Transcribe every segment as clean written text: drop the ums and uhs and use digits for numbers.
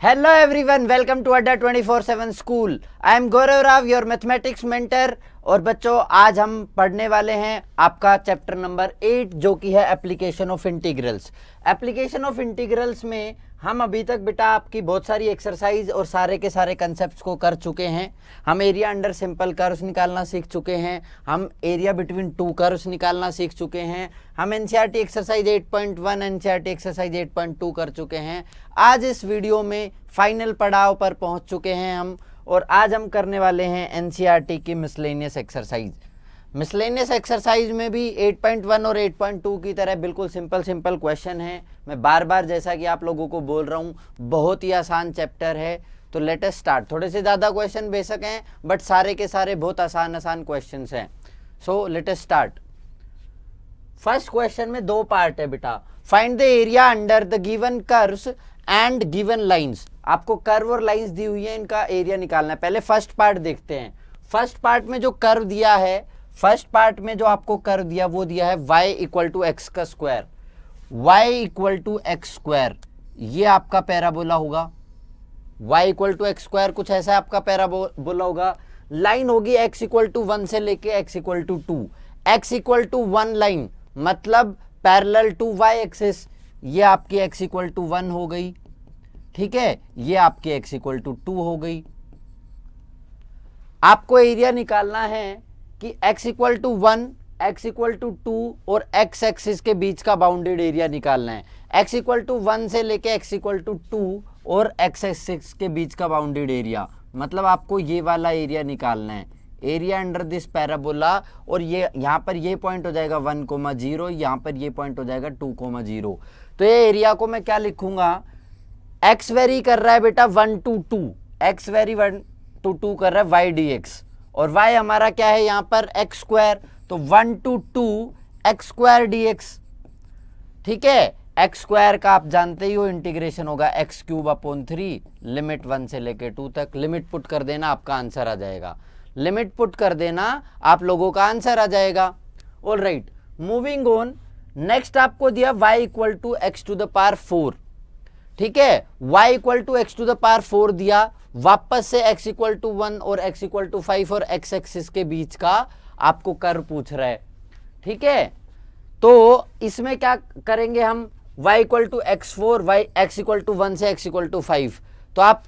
Hello everyone, welcome to Adda 24/7 School. I am Gaurav Rao, your mathematics mentor. और बच्चों आज हम पढ़ने वाले हैं आपका चैप्टर नंबर 8 जो कि है application of integrals. Application of integrals में हम अभी तक बेटा आपकी बहुत सारी एक्सरसाइज और सारे के सारे कंसेप्ट्स को कर चुके हैं। हम एरिया अंडर सिंपल कर्व्स निकालना सीख चुके हैं, हम एरिया बिटवीन टू कर्व्स निकालना सीख चुके हैं, हम एनसीईआरटी एक्सरसाइज 8.1 एनसीईआरटी एक्सरसाइज 8.2 कर चुके हैं। आज इस वीडियो में फाइनल पड़ाव पर पहुंच चुके हैं हम, और आज हम करने वाले हैं एनसीईआरटी की मिसलेनियस एक्सरसाइज। मिसलेनियस एक्सरसाइज में भी 8.1 और 8.2 की तरह बिल्कुल सिंपल क्वेश्चन है। मैं बार बार जैसा कि आप लोगों को बोल रहा हूँ, बहुत ही आसान चैप्टर है। तो लेट अस स्टार्ट। थोड़े से ज़्यादा क्वेश्चन बेशक हैं बट सारे के सारे बहुत आसान क्वेश्चंस हैं। So let us start. First question में दो पार्ट है बेटा। Find the area under the given curves and given lines. आपको कर्व और लाइंस दी हुई है, इनका एरिया निकालना है। पहले फर्स्ट पार्ट देखते हैं। फर्स्ट पार्ट में जो कर्व दिया है, फर्स्ट पार्ट में जो आपको कर्व दिया वो दिया है y इक्वल टू एक्स का square, y equal to x square. ये आपका पैराबोला होगा। y equal to x square कुछ ऐसा आपका पैराबोला होगा। लाइन होगी x इक्वल टू 1 से लेके x equal to 2, x equal to 1 line मतलब पैरेलल टू y एक्सिस। ये आपकी x इक्वल टू 1 हो गई, ठीक है। ये आपकी x इक्वल टू 2 हो गई। आपको एरिया निकालना है कि x equal to 1, x equal to 2 और x एक्सिस के बीच का बाउंडेड एरिया निकालना है। x इक्वल टू 1 से लेके x इक्वल टू 2 और x एक्सिस के बीच का बाउंडेड एरिया, मतलब आपको ये वाला एरिया निकालना है, एरिया अंडर दिस पैराबोला। और ये यहाँ पर ये पॉइंट हो जाएगा 1,0, यहाँ पर ये पॉइंट हो जाएगा 2,0। तो ये एरिया को मैं क्या लिखूंगा, x वेरी कर रहा है बेटा 1 to 2, x वेरी 1 to 2 कर रहा है y dx, और y हमारा क्या है यहाँ पर x स्क्वायर, तो 1 to 2 x स्क्वायर dx, ठीक है। x स्क्वायर का आप जानते ही हो इंटीग्रेशन होगा x क्यूब अपॉन 3, लिमिट 1 से लेके 2 तक। लिमिट पुट कर देना, आपका आंसर आ जाएगा। लिमिट पुट कर देना, आप लोगों का आंसर आ जाएगा। All right, moving on. Next आपको दिया y equal to X to the power 4, ठीक है। y equal to X to the power 4 दिया, वापस से x इक्वल टू 1 और x इक्वल टू 5 और x एक्सिस के बीच का आपको कर्व पूछ रहा है, ठीक है। तो इसमें क्या करेंगे हम, y equal to x4, x equal to 1 से x इक्वल टू 5, तो आप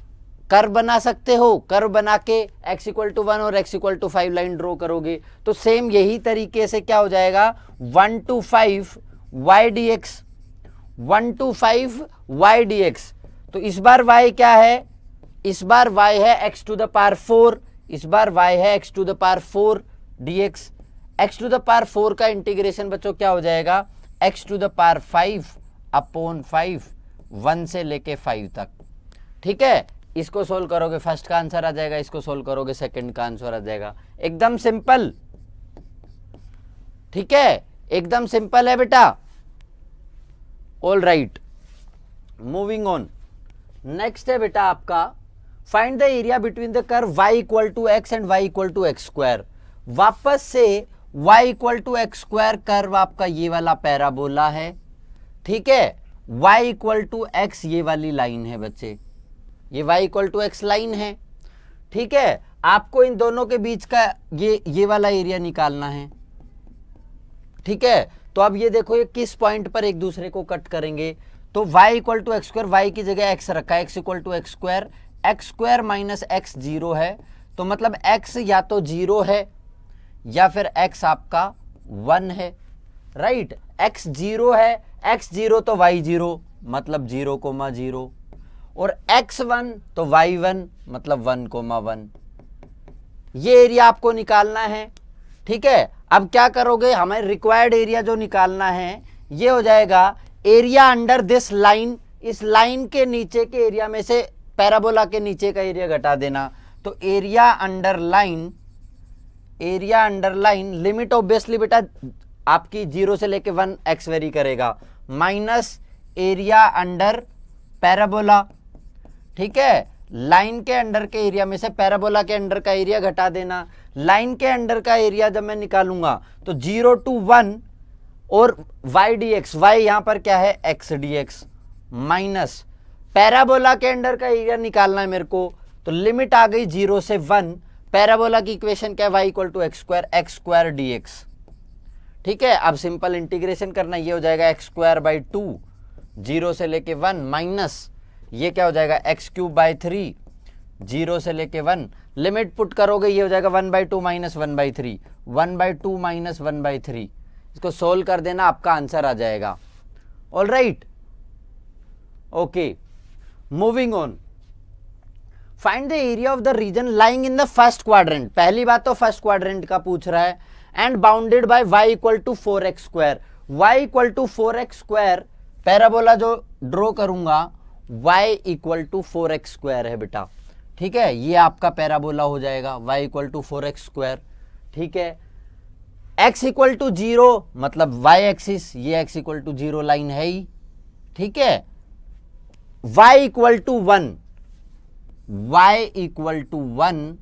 कर्व बना सकते हो। कर्व बना के x इक्वल टू 1 और x equal to 5 line draw करोगे तो सेम यही तरीके से क्या हो जाएगा, 1 to 5 y dx, 1 to 5 y dx। तो इस बार y क्या है, इस बार y है x टू द पावर 4, इस बार y है x to the power 4 dx। x to the power 4 का इंटीग्रेशन बच्चों क्या हो जाएगा, x टू द पावर 5 अपॉन 5, 1 से लेके 5 तक, ठीक है। इसको सोल्व करोगे फर्स्ट का आंसर आ जाएगा, इसको सोल्व करोगे सेकंड का आंसर आ जाएगा। एकदम सिंपल, ठीक है, एकदम सिंपल है बेटा। All right, moving on. Next है बेटा आपका find the area between the curve y equal to X and y equal to x square. वापस से y equal to x square curve आपका ये वाला पैराबोला है, ठीक है। y इक्वल टू एक्स ये वाली लाइन है बच्चे, ये y equal to x line है, ठीक है। आपको इन दोनों के बीच का ये वाला एरिया निकालना है, ठीक है। तो अब ये देखो ये किस पॉइंट पर एक दूसरे को कट करेंगे। तो y equal to x square, y की जगह x रखा है, x equal to x square minus x 0 है, तो मतलब x या तो 0 है या फिर x आपका 1 है, राइट। x 0 है, x 0 तो y 0 मतलब 0,0, और x1 तो y1 मतलब 1,1। ये एरिया आपको निकालना है, ठीक है। अब क्या करोगे, हमें रिक्वायर्ड एरिया जो निकालना है ये हो जाएगा एरिया अंडर दिस लाइन। इस लाइन के नीचे के एरिया में से पैराबोला के नीचे का एरिया घटा देना, तो area under line limit obviously बेटा आपकी 0 से लेके 1 x वेरी करेगा, माइनस एरिया अंडर पैराबोला, ठीक है। लाइन के अंडर के एरिया में से पैराबोला के अंडर का एरिया घटा देना। लाइन के अंडर का एरिया जब मैं निकालूंगा तो 0 to 1 और y dx, y यहां पर क्या है x dx, माइनस पैराबोला के अंडर का एरिया निकालना है मेरे को, तो लिमिट आ गई 0 से 1। पैराबोला की इक्वेशन क्या है, y equal to x square dx। ठीक है, अब सिंपल इंटीग्रेशन करना, ये हो जाएगा एक्स स्क्वायर बाई 2 0 से लेके 1 माइनस ये क्या हो जाएगा एक्स क्यूब बाई 3 0 से लेके 1। लिमिट पुट करोगे ये हो जाएगा 1/2 माइनस 1/3, 1/2 माइनस 1/3। इसको सोल्व कर देना, आपका आंसर आ जाएगा। All right, okay, moving on. Find the area of the region lying in the first quadrant. पहली बात तो फर्स्ट क्वाड्रेंट का पूछ रहा है। And bounded by y equal to 4x square. y equal to 4x square, parabola जो draw करूंगा y equal to 4x square है बेटा। ठीक है, ये आपका पैराबोला हो जाएगा y equal to 4x square. ठीक है, x इक्वल टू 0 मतलब y एक्सिस, ये x इक्वल टू 0 लाइन है ही। ठीक है, y equal to 1, y equal to 1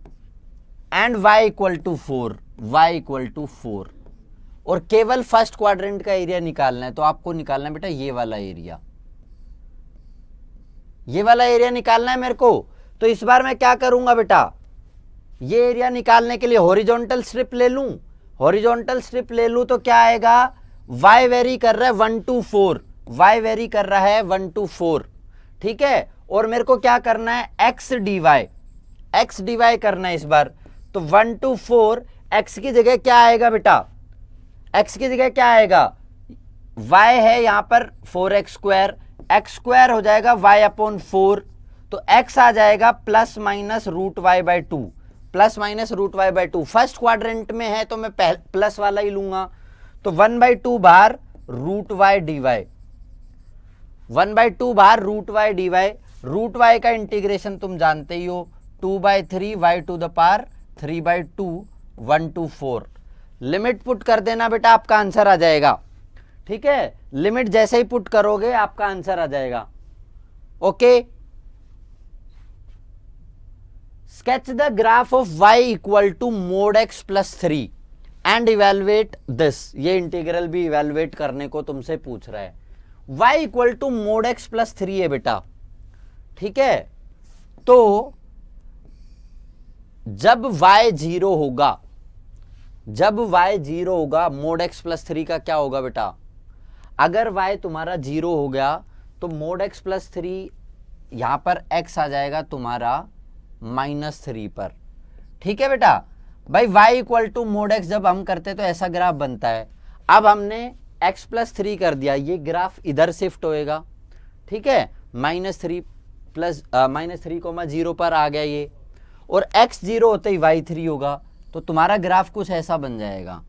and y equal to 4, y equal to 4। और केवल फर्स्ट क्वाड्रेंट का एरिया निकालना है, तो आपको निकालना है बेटा ये वाला एरिया, ये वाला एरिया निकालना है मेरे को। तो इस बार मैं क्या करूंगा बेटा, ये एरिया निकालने के लिए हॉरिजॉन्टल स्ट्रिप ले लूं। हॉरिजॉन्टल स्ट्रिप ले लूं तो क्या आएगा, y वेरी कर रहा है 1 to 4, y वेरी कर रहा है 1 to 4। ठीक है, और मेरे को क्या करना है x dy करना है इस बार। तो 1 to 4, x की जगह क्या आएगा बेटा, x की जगह क्या आएगा, y है यहां पर 4x स्क्वायर, x स्क्वायर हो जाएगा y अपॉन 4। तो x आ जाएगा plus minus root y by 2, plus minus root y by 2। First quadrant में है तो मैं प्लस वाला ही लूंगा। तो 1/2 बार रूट वाई डी वाई, 1/2 बार root y d y. Root y का इंटीग्रेशन तुम जानते ही हो, 2/3 y to the power 3/2 1 to 4। Limit put कर देना बेटा, आपका आंसर आ जाएगा। ठीक है, लिमिट जैसे ही पुट करोगे आपका आंसर आ जाएगा। Okay, sketch the graph of y equal to mod x plus 3 and evaluate this. ये इंटीग्रल भी इवेलुएट करने को तुमसे पूछ रहा है। y equal to mod x plus 3 है बेटा। ठीक है, तो जब y 0 होगा, जब y 0 होगा, मोड x प्लस 3 का क्या होगा बेटा, अगर y तुम्हारा 0 हो गया तो मोड x प्लस 3 यहां पर x आ जाएगा तुम्हारा -3 पर। ठीक है बेटा, भाई y equal to mod x जब हम करते तो ऐसा ग्राफ बनता है। अब हमने x प्लस 3 कर दिया, ये ग्राफ इधर शिफ्ट होएगा। ठीक है, -3 प्लस -3,0 पर आ गया ये, और x 0 होते ही y 3 होगा। तो तुम्हारा ग्राफ कुछ ऐसा बन जाएगा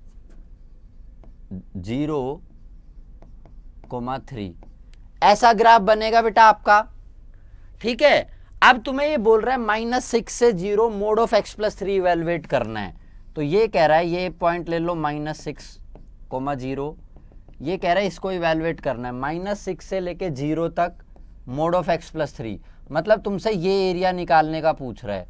0,3, ऐसा ग्राफ बनेगा बेटा आपका। ठीक है, अब तुम्हें ये बोल रहा है -6 से 0 mode of x plus 3 evaluate करना है। तो ये कह रहा है, ये पॉइंट ले लो -6,0, ये कह रहा है इसको इवेलुएट करना है -6 से लेके 0 तक मोड ऑफ x प्लस 3। मतलब तुमसे ये एरिया निकालने का पूछ रहा है,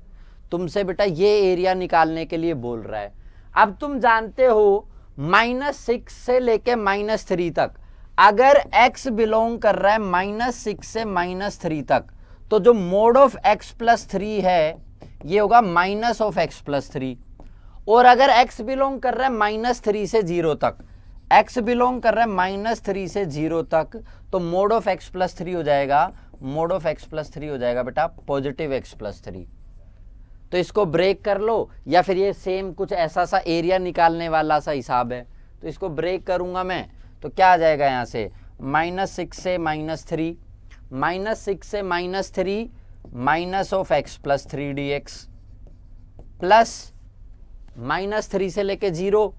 तुमसे बेटा ये एरिया निकालने के लिए बोल रहा है। अब तुम जानते हो -6 से लेके -3 तक, अगर x बिलोंग कर रहा है -6 से -3 तक, तो जो मोड ऑफ x प्लस 3 है ये होगा माइनस ऑफ x प्लस 3। और अगर x बिलोंग कर रहा है -3 से 0 तक, x बिलोंग कर रहा है -3 से 0 तक, तो मोड ऑफ x प्लस 3 हो जाएगा, मोड ऑफ x प्लस 3 हो जाएगा बेटा पॉजिटिव x प्लस 3। तो इसको ब्रेक कर लो, या फिर ये सेम कुछ ऐसा सा एरिया निकालने वाला सा हिसाब है। तो इसको ब्रेक करूंगा मैं, तो क्या आ जाएगा यहाँ से -6 से -3, -6 से -3 minus of x plus 3 dx, plus -3 से लेके 0,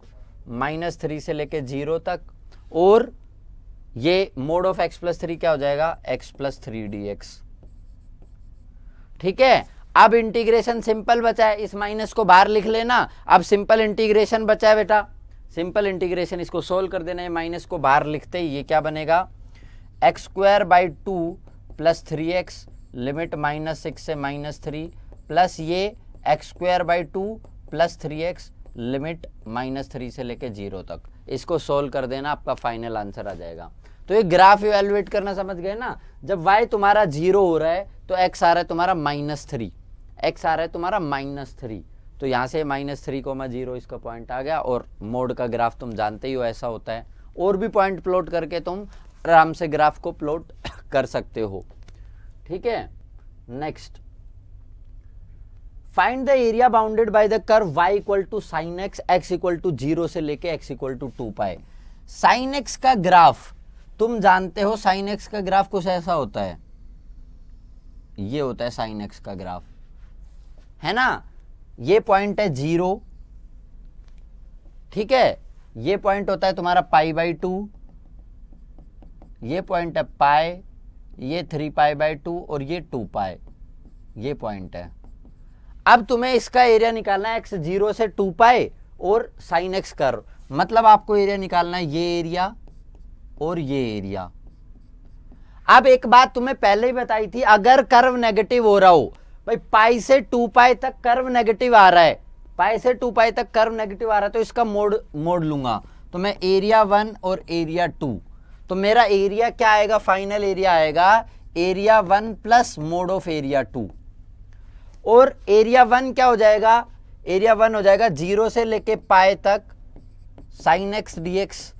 -3 से लेके 0 तक, और ये मोड ऑफ x प्लस 3 क्या हो जाएगा x प्लस 3 dx। ठीक है, अब इंटीग्रेशन सिंपल बचा है, इस माइनस को बाहर लिख लेना। अब सिंपल इंटीग्रेशन बचा है बेटा, सिंपल इंटीग्रेशन, इसको सोल्व कर देना है। माइनस को बाहर लिखते ही ये क्या बनेगा, x²/2 प्लस 3x लिमिट -6 से -3, प्लस ये x²/2 प्लस 3x लिमिट -3 से लेके 0 तक। इसको सोल्व कर देना, आपका फाइनल आंसर आ जाएगा। तो ये ग्राफ इवेलुएट करना समझ गए ना। जब y तुम्हारा 0 हो रहा है तो x आ रहा है तुम्हारा -3, x आ रहा है तुम्हारा -3, तो यहाँ से -3,0 इसका पॉइंट आ गया। और मोड का ग्राफ तुम जानते ही हो ऐसा होता है। और भी पॉइंट प्लॉट करके तुम आराम से ग्राफ को प्लॉट कर सकते हो। ठीक है, next, find the area bounded by the curve y equal to sine x, x equal to 0 से लेके x equal to 2 pi. Sine x का ग्राफ तुम जानते हो, साइन एक्स का ग्राफ कुछ ऐसा होता है, ये होता है साइन एक्स का ग्राफ, है ना। ये पॉइंट है 0, ठीक है, ये पॉइंट होता है तुम्हारा π/2, ये पॉइंट है पाई, ये 3π/2 और ये 2 पाई, ये पॉइंट है। अब तुम्हें इसका एरिया निकालना है x 0 से 2 पाई और साइन एक्स कर्व, मतलब आपको एरिया निकालना है ये एरिया और ये एरिया। अब एक बात तुम्हें पहले ही बताई थी, अगर कर्व नेगेटिव हो रहा हो, भाई पाई से 2 पाई तक कर्व नेगेटिव आ रहा है, पाई से 2 पाई तक कर्व नेगेटिव आ रहा है, तो इसका मोड लूंगा, तो मैं एरिया 1 और एरिया 2, तो मेरा एरिया क्या आएगा, फाइनल एरिया आएगा area 1 plus mod of area 2। और एरिया 1 क्या हो जाएगा, एरिया 1 हो जाएगा 0 से लेके पाई तक साइन एक्स dx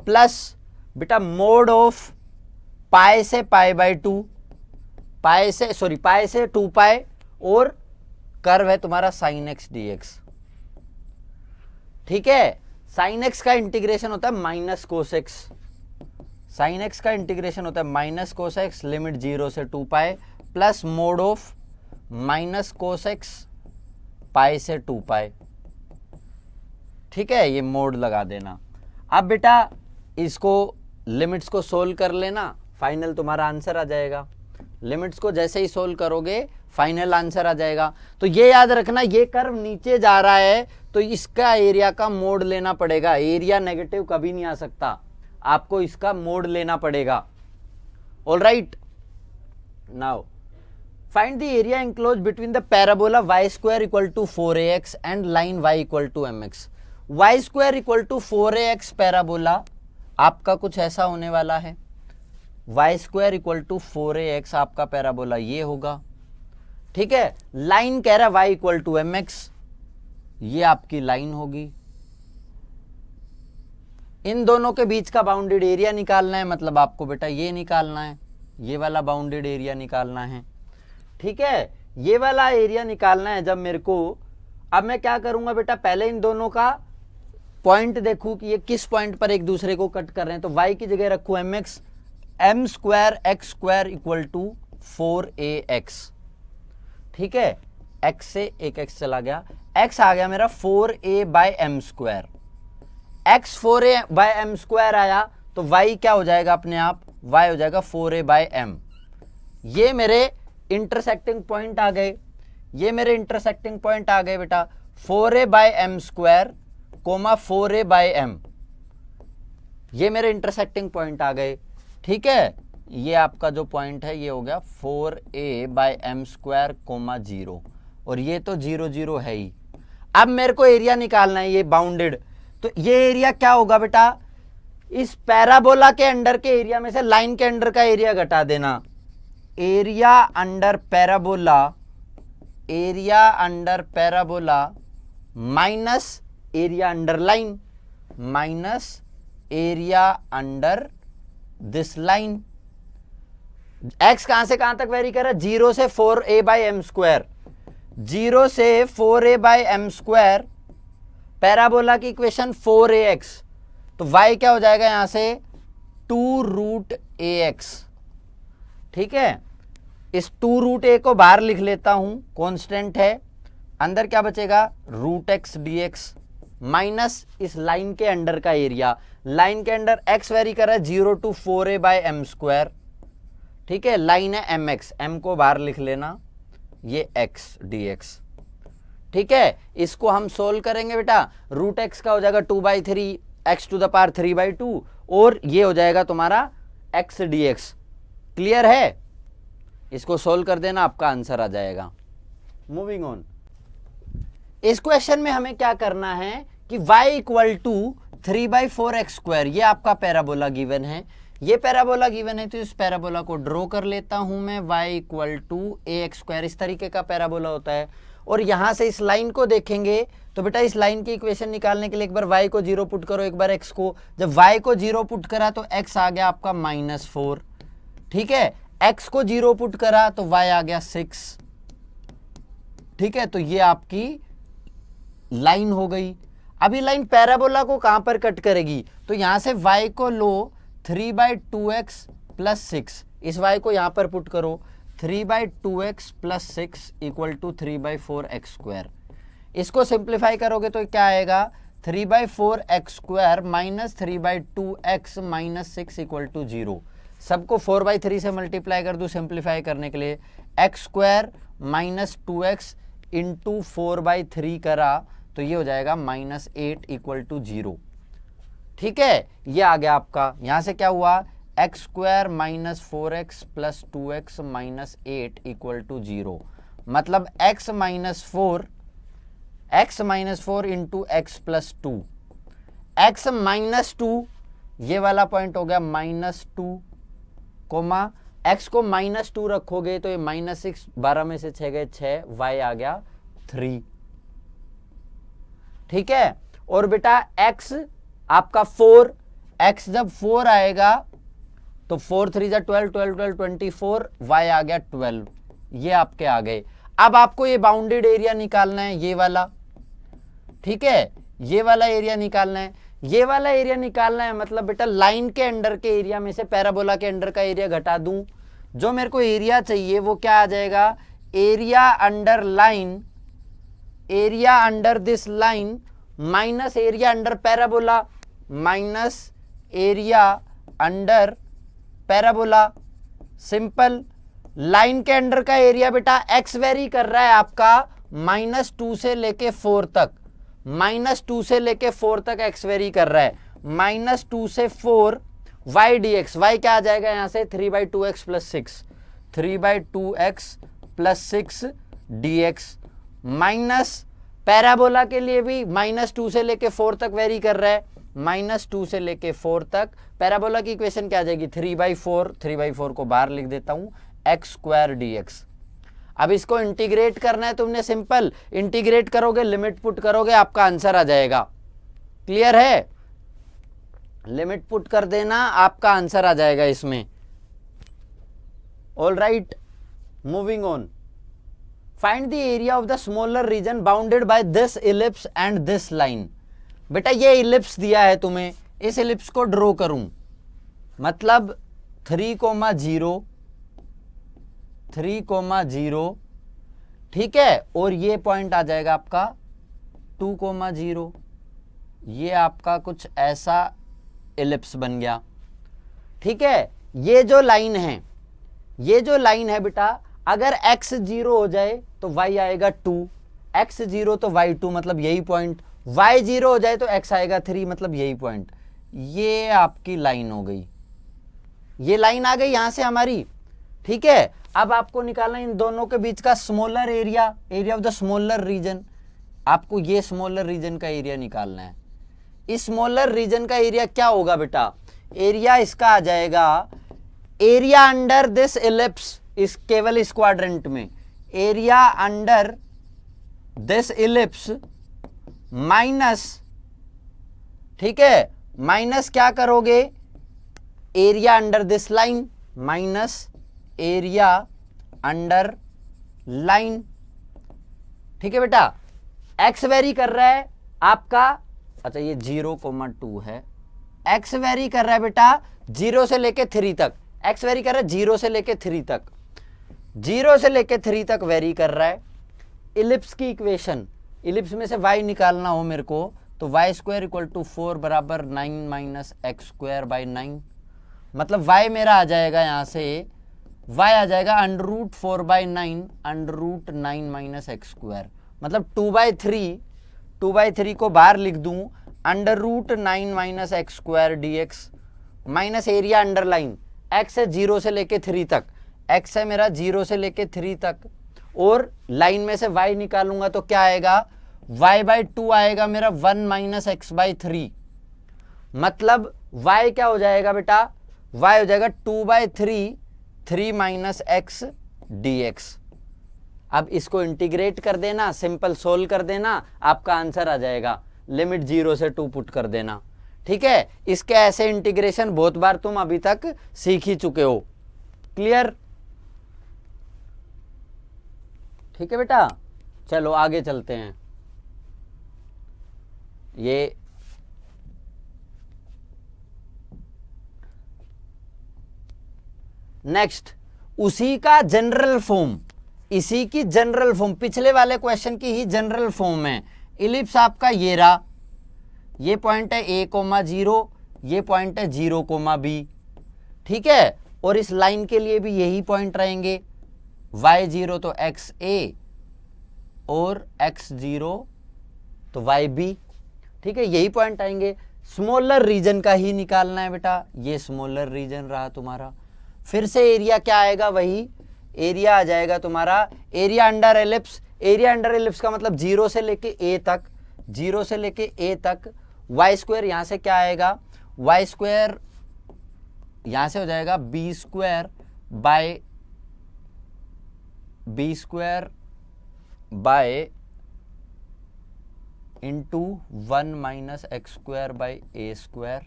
प्लस बेटा मोड ऑफ पाई से π/2, पाई से 2 पाई और कर्व है तुम्हारा साइन एक्स dx। ठीक है, साइन एक्स का इंटीग्रेशन होता है minus cos x, sine x का इंटीग्रेशन होता है माइनस कोस एक्स लिमिट 0 से 2 pi plus mod of minus cos x pi से 2 पाई। ठीक है, ये मोड लगा देना। अब बेटा इसको लिमिट्स को सोल्व कर लेना, फाइनल तुम्हारा आंसर आ जाएगा। लिमिट्स को जैसे ही सोल्व करोगे फाइनल आंसर आ जाएगा। तो ये याद रखना, ये कर्व नीचे जा रहा है तो इसका एरिया का मोड लेना पड़ेगा, एरिया नेगेटिव कभी नहीं आ सकता, आपको इसका मोड लेना पड़ेगा। All right, now find the area enclose between the parabola y square equal to 4ax and line y equal to mx। y square equal to 4ax parabola आपका कुछ ऐसा होने वाला है, y square equal to 4ax आपका parabola ये होगा। ठीक है, लाइन कह रहा है y इक्वल टू mx, ये आपकी लाइन होगी। इन दोनों के बीच का बाउंडेड एरिया निकालना है, मतलब आपको बेटा ये निकालना है, ये वाला बाउंडेड एरिया निकालना है। ठीक है, ये वाला एरिया निकालना है जब मेरे को, अब मैं क्या करूंगा बेटा, पहले इन दोनों का पॉइंट देखूं कि ये किस पॉइंट पर एक दूसरे को कट कर रहे हैं, तो y की जगह रखूं mx, m square x square equal to 4ax। ठीक है, x से एक x चला गया, x आ गया मेरा 4a/m square, x 4a/m square आया तो y क्या हो जाएगा अपने आप, y हो जाएगा 4a/m। ये मेरे इंटरसेक्टिंग पॉइंट आ गए, ये मेरे इंटरसेक्टिंग पॉइंट आ गए बेटा, 4a/m स्क्वायर कोमा 4a/m, ये मेरे इंटरसेक्टिंग पॉइंट आ गए। ठीक है, ये आपका जो पॉइंट है ये हो गया 4a/m स्क्वायर कोमा 0, और ये तो 0 0 है ही। अब मेरे को एरिया निकालना है, ये बाउंडेड, तो ये एरिया क्या होगा बेटा, इस पैराबोला के अंडर के एरिया में से लाइन के अंडर का एरिया घटा देना, area under parabola, area under parabola minus area under line, minus area under this line. x कहां से कहां तक वेरी कर रहा है, 0 से 4a/m स्क्वायर, 0 से 4a/m स्क्वायर, पैराबोला की इक्वेशन 4ax, तो y क्या हो जाएगा यहां से 2√ax। ठीक है, इस 2√a को बाहर लिख लेता हूं, कांस्टेंट है, अंदर क्या बचेगा √x dx माइनस इस लाइन के अंडर का एरिया, लाइन के अंडर x वेरी कर रहा है 0 to 4a/m स्क्वायर। ठीक है, लाइन है mx, m को बाहर लिख लेना, ये x dx। ठीक है, इसको हम सोल्व करेंगे बेटा, √x का हो जाएगा 2/3 x टू द पावर 3/2 और ये हो जाएगा तुम्हारा x dx। क्लियर है, इसको सोल्व कर देना, आपका आंसर आ जाएगा। मूविंग ऑन, इस क्वेश्चन में हमें क्या करना है कि y इक्वल टू 3/4x², ये आपका पैराबोला गिवन है। ये पैराबोला गिवन है तो इस पैराबोला को ड्रॉ कर लेता हूं मैं, y = ax²। इस तरीके का पैराबोला होता है। और यहां से इस लाइन को देखेंगे तो बेटा इस लाइन की इक्वेशन निकालने के लिए एक बार y को 0 पुट करो, एक बार x को। जब y को 0 पुट करा तो x आ गया आपका -4, ठीक है। x को 0 पुट करा तो y आ गया 6, ठीक है। तो ये आपकी लाइन हो गई। अभी लाइन पैराबोला को कहां पर कट करेगी, तो यहां से y को लो 3/2x + 6, इस y को यहां पर पुट करो, 3/2x + 6 = 3/4x²। इसको सिंप्लीफाई करोगे तो क्या आएगा, 3/4x² - 3/2x - 6 = 0। सबको 4/3 से मल्टीप्लाई कर दूं सिंप्लीफाई करने के लिए, x² - 2x × 4/3 करा तो ये हो जाएगा -8 = 0, ठीक है। ये आ गया आपका। यहां से क्या हुआ, x² - 4x + 2x - 8 = 0, मतलब x - 4 × x + 2, x - 2, ये वाला पॉइंट हो गया -2, x को -2 रखोगे तो ये -6, 12 में से 6 गए 6, y आ गया 3, ठीक है। और बेटा x आपका 4, x जब 4 आएगा तो 4 3 जा 12, 12 12 24, y आ गया 12, ये आपके आ गए। अब आपको ये बाउंडेड एरिया निकालना है, ये वाला, ठीक है। ये वाला एरिया निकालना है, ये वाला एरिया निकालना है, मतलब बेटा लाइन के अंडर के एरिया में से पैराबोला के अंडर का एरिया घटा दूं, जो मेरे को एरिया चाहिए वो क्या आ जाएगा, area under line, area under this line minus area under parabola, minus area under parabola. Simple. Line के अंडर का एरिया बेटा x वेरी कर रहा है आपका -2 से लेके 4 तक, -2 से लेके 4 तक x वेरी कर रहा है, -2 से 4 y dx, y क्या आ जाएगा यहां से 3/2x + 6, 3/2x + 6 dx, minus parabola के लिए भी -2 से लेके 4 तक वेरी कर रहा है, -2 से लेके 4 तक। पैराबोला की इक्वेशन क्या आ जाएगी, 3/4 को बाहर लिख देता हूं, x² dx। अब इसको इंटीग्रेट करना है तुमने, सिंपल इंटीग्रेट करोगे, लिमिट पुट करोगे, आपका आंसर आ जाएगा। क्लियर है, लिमिट पुट कर देना, आपका आंसर आ जाएगा इसमें। All right, moving on. Find the area of the smaller reason bounded by this ellipse and this line. बेटा ये इलिप्स दिया है तुम्हें, इस इलिप्स को ड्रॉ करूं, मतलब 3,0, 3,0, ठीक है। और ये पॉइंट आ जाएगा आपका 2,0, ये आपका कुछ ऐसा इलिप्स बन गया, ठीक है। ये जो लाइन है, ये जो लाइन है बेटा, अगर x 0 हो जाए तो y आएगा 2, x 0 तो y 2, मतलब यही पॉइंट, y 0 हो जाए तो x आएगा 3, मतलब यही पॉइंट। ये आपकी लाइन हो गई, ये लाइन आ गई यहां से हमारी, ठीक है। अब आपको निकालना इन दोनों के बीच का smaller area, area of the smaller region. आपको ये स्मॉलर रीजन का एरिया निकालना है। इस स्मॉलर रीजन का एरिया क्या होगा बेटा, एरिया इसका आ जाएगा, एरिया अंडर दिस इलिप्स, इस केवल इस क्वाड्रेंट में, area under this ellipse minus, ठीक है, माइनस क्या करोगे, area under this line minus area under line, ठीक है बेटा। x वेरी कर रहा है आपका, अच्छा ये 0,2 है, x वेरी कर रहा है बेटा 0 से लेके 3 तक, x वेरी कर रहा है 0 से लेके 3 तक, 0 से लेके 3 तक वेरी कर रहा है। इलिप्स की इक्वेशन, इलिप्स में से y निकालना हो मेरे को, तो y² = 4 = 9 - x² / 9, मतलब y मेरा आ जाएगा यहां से, y आ जाएगा √4/9, √9 - x², मतलब 2/3 को बाहर लिख दूं, √9 - x² dx, minus area underline, x है 0 से लेके 3 तक, x है मेरा 0 से लेके 3 तक, और लाइन में से y निकालूंगा तो क्या आएगा, y/2 आएगा मेरा 1 - x/3, मतलब y क्या हो जाएगा बेटा, y हो जाएगा 2/3 3 माइनस एक्स dx। अब इसको इंटीग्रेट कर देना, सिंपल सोल्व कर देना, आपका आंसर आ जाएगा। लिमिट 0 से 2 पुट कर देना। ठीक है, इसके ऐसे इंटीग्रेशन बहुत बार तुम अभी तक सीख ही चुके हो। क्लियर? ठीक है बेटा, चलो आगे चलते हैं। ये नेक्स्ट उसी का जनरल फॉर्म, इसी की जनरल फॉर्म, पिछले वाले क्वेश्चन की ही जनरल फॉर्म है। इलिप्स आपका ये रहा, ये पॉइंट है a,0, ये पॉइंट है 0,b। ठीक है, और इस लाइन के लिए भी यही पॉइंट रहेंगे, y0 तो xa और x0 तो yb। ठीक है, यही पॉइंट आएंगे। स्मॉलर रीजन का ही निकालना है बेटा, ये स्मॉलर रीजन रहा तुम्हारा। फिर से एरिया क्या आएगा, वही एरिया आ जाएगा तुम्हारा, area under ellipse. Area under ellipse का मतलब 0 से लेके a तक, 0 से लेके a तक। वाई स्क्वायर यहां से क्या आएगा, वाई स्क्वायर यहां से हो जाएगा b square by into 1 minus x square by A square.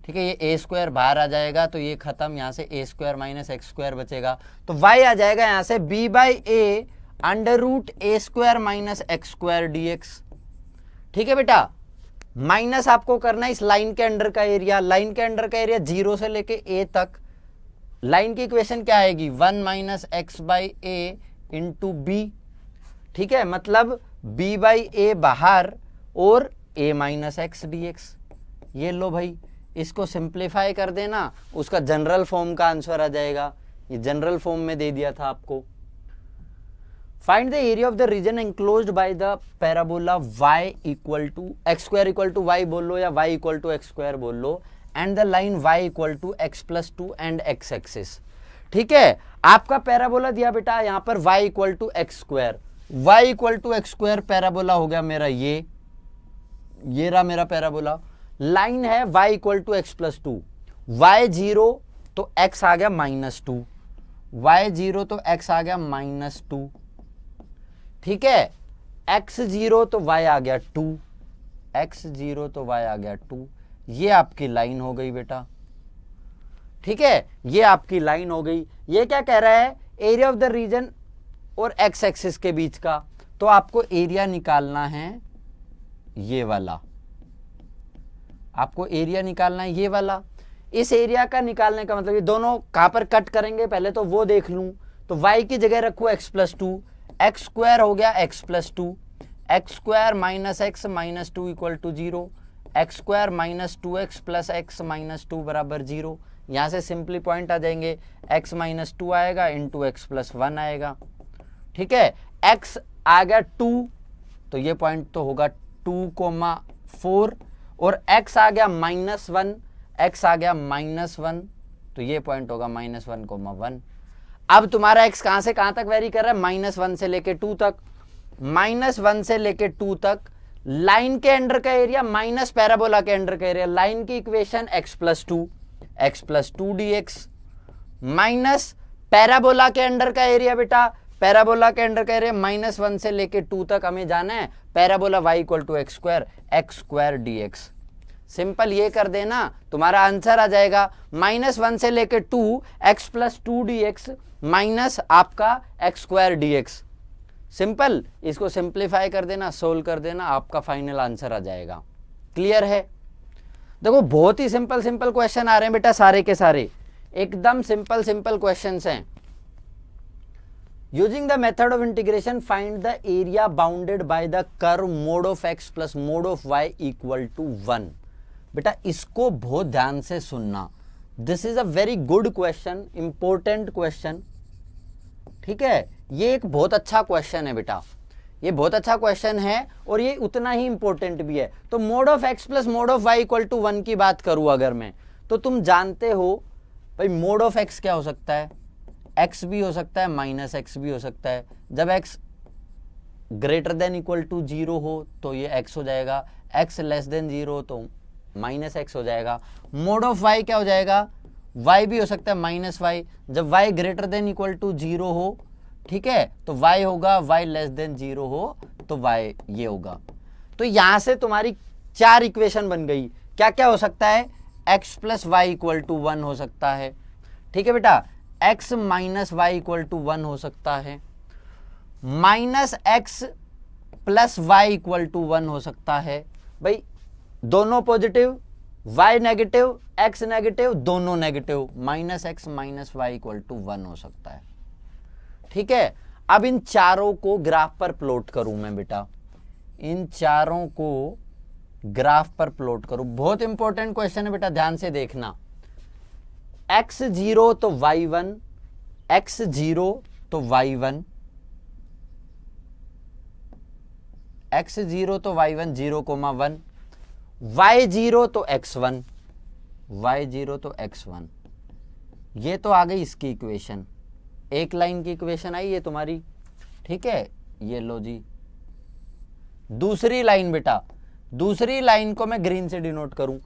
ठीक है, ये ए स्क्वायर बाहर आ जाएगा तो ये खत्म, यहां से a square minus x square बचेगा, तो y आ जाएगा यहां से b by a under root a square minus x square d x. ठीक है बेटा, माइनस आपको करना है इस लाइन के अंडर का एरिया। लाइन के अंडर का एरिया 0 से लेके a तक। लाइन की इक्वेशन क्या आएगी, 1 minus x by a into b. ठीक है, मतलब b बाई ए बाहर और a minus x d x. ये लो भाई, इसको सिंप्लीफाई कर देना, उसका जनरल फॉर्म का आंसर आ जाएगा। ये जनरल फॉर्म में दे दिया था आपको। Find the area of the region enclosed by the parabola y equal to x square equal to y बोल लो या y equal to x square बोल लो, and the line y equal to x plus 2 and x axis. ठीक है, आपका parabola दिया बेटा यहां पर y equal to x square, y equal to x square parabola हो गया मेरा, ये रहा मेरा पैराबोला। लाइन है y equal to x plus 2, y0 तो x आ गया -2, y0 तो x आ गया -2। ठीक है, x0 तो y आ गया 2, x0 तो y आ गया 2। ये आपकी लाइन हो गई बेटा। ठीक है, ये आपकी लाइन हो गई। ये क्या कह रहा है, एरिया ऑफ द रीजन और x एक्सिस के बीच का, तो आपको एरिया निकालना है ये वाला, आपको एरिया निकालना है ये वाला। इस एरिया का निकालने का मतलब ये दोनों कहां पर कट करेंगे पहले तो वो देख लूं, तो y की जगह रखो x प्लस 2, एक्स स्क्वायर हो गया x plus 2, x square minus x minus 2 equal to 0, x square minus 2x plus x minus 2 बराबर 0। यहां से सिंपली पॉइंट आ जाएंगे, x माइनस 2 आएगा इंटू एक्स प्लस 1 आएगा। ठीक है, x आ गया 2 तो ये पॉइंट तो होगा 2,4, और x आ गया -1, x आ गया -1 तो ये पॉइंट होगा -1,1। अब तुम्हारा x कहां से कहां तक वेरी कर रहा है, -1 से लेके 2 तक, -1 से लेके 2 तक। लाइन के अंडर का एरिया माइनस पैराबोला के अंडर का एरिया, लाइन की equation x plus 2 dx minus parabola के अंडर का एरिया बेटा, पैराबोला के अंडर का एरिया -1 से लेके 2 तक हमें जाना है, parabola y equal to x square dx। Simple ये कर देना, तुम्हारा आंसर आ जाएगा -1 से लेके 2 x प्लस 2 dx माइनस आपका x स्क्वायर dx। सिंपल, इसको सिंप्लीफाई कर देना, सोल्व कर देना, आपका फाइनल आंसर आ जाएगा। क्लियर है? देखो बहुत ही सिंपल क्वेश्चन आ रहे हैं बेटा, सारे के सारे एकदम सिंपल क्वेश्चंस हैं। Using the method of integration find the area bounded by the curve mod of x plus mod of y equal to 1। बेटा इसको बहुत ध्यान से सुनना, this is a very good question, important question. ठीक है, ये एक बहुत अच्छा क्वेश्चन है बेटा, ये बहुत अच्छा क्वेश्चन है और ये उतना ही इंपॉर्टेंट भी है। तो mod of x plus mod of y equal to 1 की बात करूं अगर मैं, तो तुम जानते हो भाई मोड ऑफ x क्या हो सकता है, x भी हो सकता है माइनस x भी हो सकता है। जब x greater than equal to 0 हो तो ये x हो जाएगा, x लेस देन 0 तो माइनस एक्स हो जाएगा। मोड ऑफ वाई क्या हो जाएगा, वाई भी हो सकता है माइनस वाई, जब y greater than equal to 0 हो, ठीक है, तो वाई होगा, वाई लेस देन 0 हो तो वाई ये होगा। तो यहां से तुम्हारी 4 इक्वेशन बन गई। क्या क्या हो सकता है, x plus y equal to 1 हो सकता है, ठीक है बेटा, x minus y equal to 1 हो सकता है, minus x plus y equal to 1 हो सकता है। भाई दोनों positive, y negative, x negative, दोनों negative, minus x minus y equal to 1 हो सकता है, ठीक है। अब इन चारों को ग्राफ पर प्लॉट करूं मैं बेटा, इन चारों को ग्राफ पर प्लॉट करूं। बहुत इंपॉर्टेंट क्वेश्चन है बेटा, ध्यान से देखना। x0 तो y1, x0 तो y1, x0 तो y1 0,1, y0 तो x1, y0 तो x1। ये तो आ गई इसकी इक्वेशन, एक लाइन की इक्वेशन आई ये तुम्हारी, ठीक है। ये लो जी दूसरी लाइन बेटा, दूसरी लाइन को मैं ग्रीन से डिनोट करूं,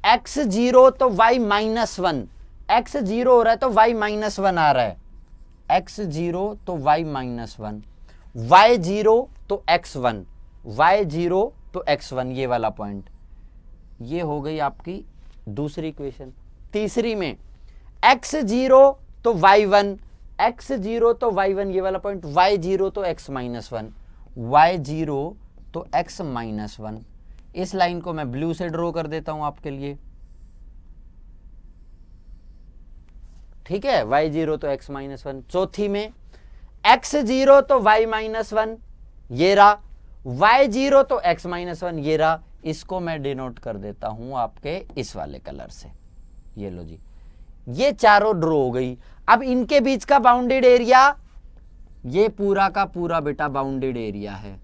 x0 तो y माइनस 1, x0 हो रहा है तो y माइनस 1 आ रहा है, x0 तो y माइनस 1, y0 तो x1, y0 तो x1, ये वाला पॉइंट, ये हो गई आपकी दूसरी इक्वेशन। तीसरी में x0 तो y1, x0 तो y1, ये वाला पॉइंट, y0 तो x माइनस 1, y0 तो x माइनस 1। इस लाइन को मैं ब्लू से ड्रॉ कर देता हूं आपके लिए, ठीक है, y0 तो x माइनस 1। चौथी में x0 तो y माइनस 1, ये रहा, y0 तो x माइनस 1, ये रहा। इसको मैं डिनोट कर देता हूं आपके इस वाले कलर से, ये लो जी, ये चारों ड्रॉ हो गई। अब इनके बीच का बाउंडेड एरिया, ये पूरा का पूरा बेटा बाउंडेड एरिया है,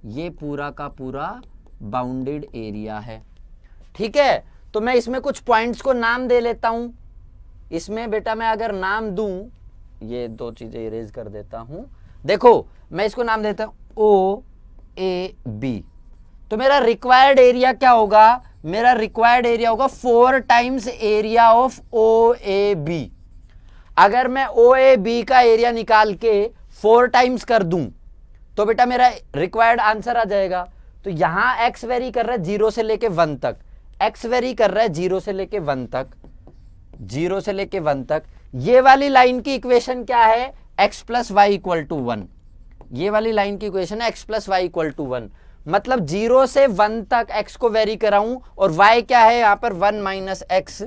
ये पूरा का पूरा बाउंडेड एरिया है, ठीक है। तो मैं इसमें कुछ पॉइंट्स को नाम दे लेता हूं। इसमें बेटा मैं अगर नाम दूं, ये दो चीजें इरेज कर देता हूं, देखो मैं इसको नाम देता हूं ओ ए बी। तो मेरा रिक्वायर्ड एरिया क्या होगा, मेरा रिक्वायर्ड एरिया होगा 4 times area of O A B. अगर मैं ओ ए बी का एरिया निकाल के 4 टाइम्स कर दूं तो बेटा मेरा रिक्वायर्ड आंसर आ जाएगा। तो यहां x वेरी कर रहा है 0 से लेके 1 तक, x वेरी कर रहा है 0 से लेके 1 तक, 0 से लेके 1 तक। ये वाली लाइन की इक्वेशन क्या है, x plus y equal to 1, ये वाली लाइन की इक्वेशन है x plus y equal to 1। मतलब 0 से 1 तक x को वेरी कराऊं और y क्या है यहां पर 1 माइनस एक्स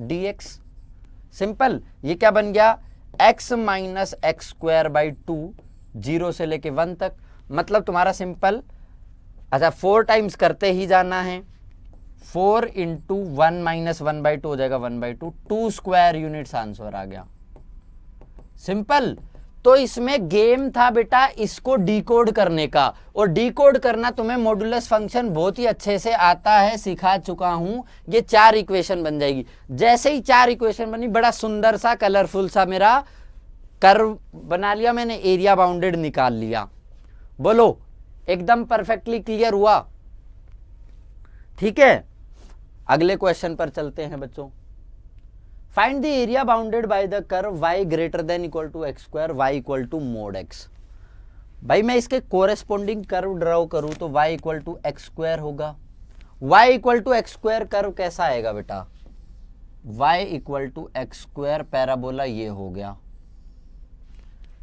dx। सिंपल, ये क्या बन गया, x minus x square by 2, 0 से लेके 1 तक। मतलब तुम्हारा सिंपल, अच्छा 4 टाइम्स करते ही जाना है, 4 इंटू 1 माइनस 1 बाई 2 हो जाएगा 1 बाई 2, 2 स्क्वायर यूनिट्स आंसर आ गया, सिंपल। तो इसमें गेम था बेटा इसको डिकोड करने का, और डिकोड करना तुम्हें मॉडुलस फंक्शन बहुत ही अच्छे से आता है, सिखा चुका हूं। ये 4 इक्वेशन बन जाएगी। जैसे ही 4 इक्वेशन बनी, बड़ा सुंदर सा कलरफुल सा मेरा कर्व बना लिया मैंने, एरिया बाउंडेड निकाल लिया। बोलो एकदम परफेक्टली क्लियर हुआ, ठीक है। अगले क्वेश्चन पर चलते हैं बच्चों। Find the area bounded by the curve y greater than equal to x square, y equal to mod x। भाई मैं इसके कोरेस्पोंडिंग कर्व ड्रॉ करूं तो y equal to x square होगा। y equal to x square curve कैसा आएगा बेटा, y equal to x square parabola, ये हो गया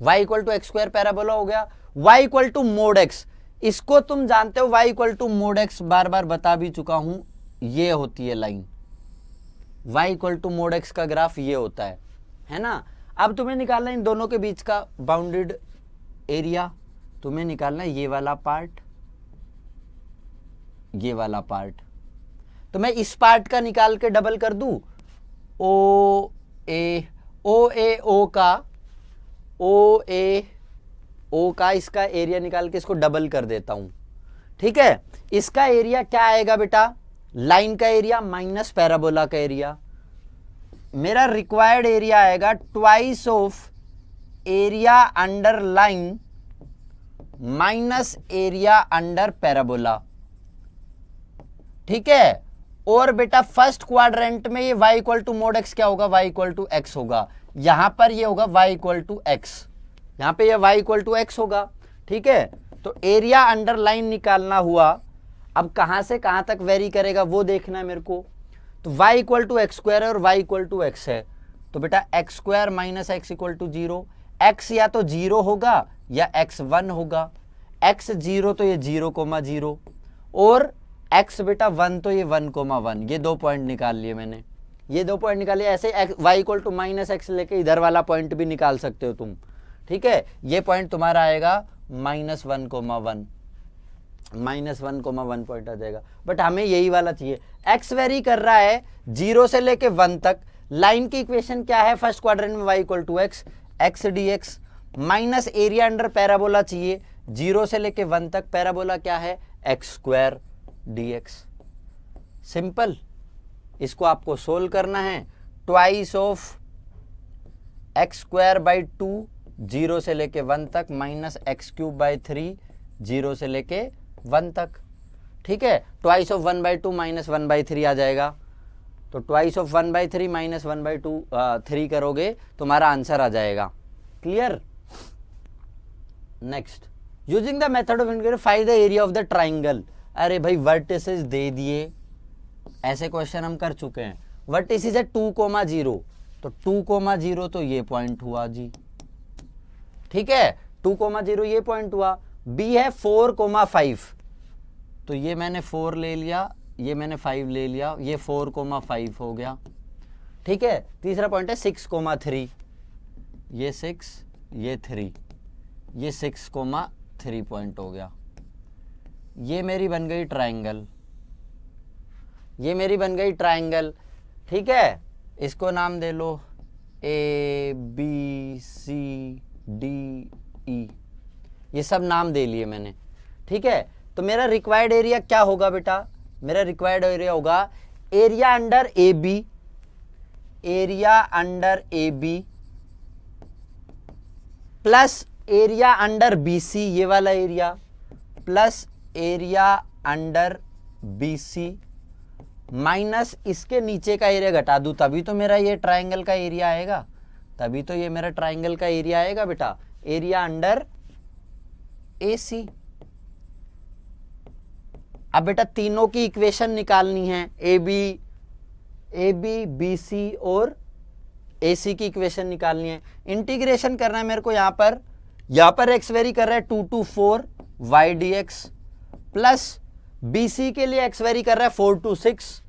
y equal to x square parabola हो गया। y equal to mod x, इसको तुम जानते हो, y equal to mod x बार बार बता भी चुका हूं, ये होती है line. y equal to mod x का ग्राफ ये होता है ना। अब तुम्हें निकालना इन दोनों के बीच का बाउंडेड एरिया, तुम्हें निकालना ये वाला पार्ट, ये वाला पार्ट। तो मैं इस पार्ट का निकाल के डबल कर दूं, ओ ए ओ का इसका एरिया निकाल के इसको डबल कर देता हूं, ठीक है। इसका एरिया क्या आएगा बेटा, लाइन का एरिया माइनस पैराबोला का एरिया। मेरा रिक्वायर्ड एरिया आएगा twice of area under line minus area under parabola, ठीक है। और बेटा फर्स्ट क्वाड्रेंट में ये y equal to mod x क्या होगा, y इक्वल टू x होगा। यहां पर ये होगा y इक्वल टू x, यहां पे ये y इक्वल टू x होगा। ठीक है, तो एरिया अंडरलाइन निकालना हुआ। अब कहां से कहां तक वेरी करेगा वो देखना है मेरे को। तो y equal to x square है और y इक्वल टू x है, तो बेटा x square minus x equal to 0। x या तो 0 होगा या x 1 होगा। x 0 तो ये 0,0 और x बेटा 1 तो ये 1,1। ये 2 पॉइंट निकाल लिए मैंने, ये 2 पॉइंट निकाले। ऐसे y equal to minus x लेके इधर वाला पॉइंट भी निकाल सकते हो तुम। ठीक है, ये पॉइंट तुम्हारा आएगा -1,1, -1,1 पॉइंट आ जाएगा। बट हमें यही वाला चाहिए। x वेरी कर रहा है 0 से लेके 1 तक। लाइन की इक्वेशन क्या है फर्स्ट क्वाड्रेंट में, y equal to x, x d x minus area under parabola चाहिए 0 से लेके 1 तक। पैराबोला क्या है, x square d x. Simple, इसको आपको सोल्व करना है। Twice of x square by 2 0 से लेके 1 तक माइनस एक्स क्यूब बाई 3 0 से लेके 1 तक। ठीक है, ट्वाइस ऑफ 1/2 माइनस 1/3 आ जाएगा। तो ट्वाइस ऑफ 1/3 माइनस 1/2 3 करोगे तुम्हारा आंसर आ जाएगा। Clear. Next, using the method of integration find the area of the triangle. अरे भाई वर्टिसेस दे दिए, ऐसे क्वेश्चन हम कर चुके हैं। वर्टिसेस है 2,0, तो 2,0 तो ये पॉइंट हुआ जी। ठीक है, 2,0 ये पॉइंट हुआ। बी है 4,5, तो ये मैंने 4 ले लिया, ये मैंने 5 ले लिया, ये 4,5 हो गया। ठीक है, तीसरा पॉइंट है 6,3, ये 6 ये 3, ये 6,3 पॉइंट हो गया। ये मेरी बन गई ट्राइंगल, ये मेरी बन गई ट्राइंगल। ठीक है, इसको नाम दे लो ABCDE, ये सब नाम दे लिए मैंने। ठीक है, तो मेरा रिक्वायर्ड एरिया क्या होगा बेटा, मेरा रिक्वायर्ड एरिया होगा area under AB, area under AB plus area under BC, ये वाला area, plus area under BC minus इसके नीचे का एरिया घटा दूं, तभी तो मेरा ये ट्राइंगल का एरिया आएगा, तभी तो ये मेरा ट्राइंगल का एरिया आएगा बेटा, एरिया अंडर AC। अब बेटा तीनों की इक्वेशन निकालनी है, AB, BC और AC की इक्वेशन निकालनी है। इंटीग्रेशन करना है मेरे को। यहां पर x वेरी कर रहा है 2 to 4 y dx plus BC के लिए x वेरी कर रहा है 4 to 6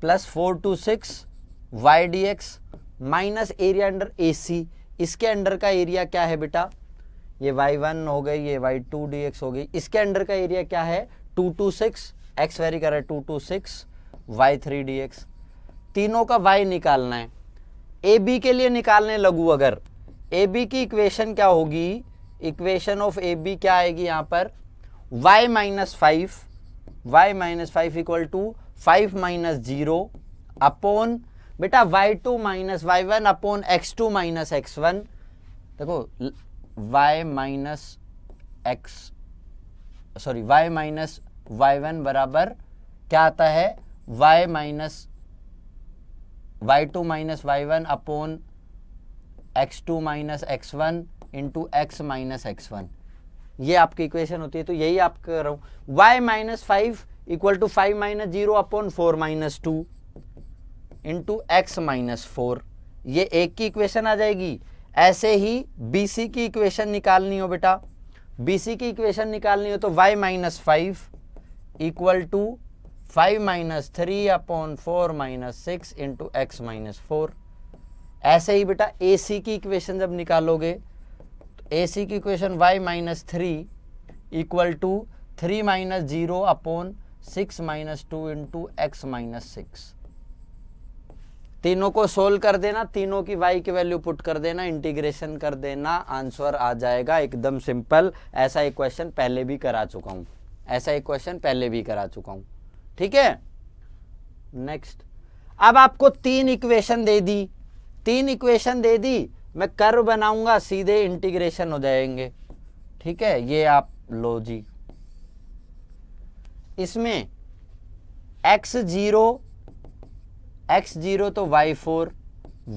plus 4 to 6 y dx minus area under AC। इसके अंडर का एरिया क्या है बेटा, ये y1 हो गई, ये y2 dx हो गई। इसके अंडर का एरिया क्या है 2 to 6, x वेरी कर रहा है 2 to 6 y3 dx। तीनों का y निकालना है। AB के लिए निकालने लगू अगर, AB की इक्वेशन क्या होगी, इक्वेशन ऑफ AB क्या आएगी यहाँ पर, y minus 5 equal to 5 minus 0 upon बेटा y2 minus y1 upon x2 minus x1। देखो y माइनस y1 बराबर क्या आता है, y minus y2 minus y1 upon x2 minus x1 into x minus x1। ये आपकी इक्वेशन होती है, तो यही आप कर रहा हूं। y minus 5 equal to 5 minus 0 upon 4 minus 2 into x minus 4। ये एक की इक्वेशन आ जाएगी। ऐसे ही BC की इक्वेशन निकालनी हो बेटा, BC की इक्वेशन निकालनी हो तो y minus 5 equal to 5 minus 3 upon 4 minus 6 into x minus 4। ऐसे ही बेटा AC की इक्वेशन जब निकालोगे तो AC की इक्वेशन y minus 3 equal to 3 minus 0 upon 6 minus 2 into x minus 6। तीनों को सोल्व कर देना, तीनों की y की वैल्यू पुट कर देना, इंटीग्रेशन कर देना, आंसर आ जाएगा एकदम सिंपल। ऐसा एक क्वेश्चन पहले भी करा चुका हूं, ऐसा एक क्वेश्चन पहले भी करा चुका हूं। ठीक है, नेक्स्ट। अब आपको 3 इक्वेशन दे दी, 3 इक्वेशन दे दी, मैं कर्व बनाऊंगा, सीधे इंटीग्रेशन हो जाएंगे। ठीक है, ये आप लो जी। इसमें x0 तो y4,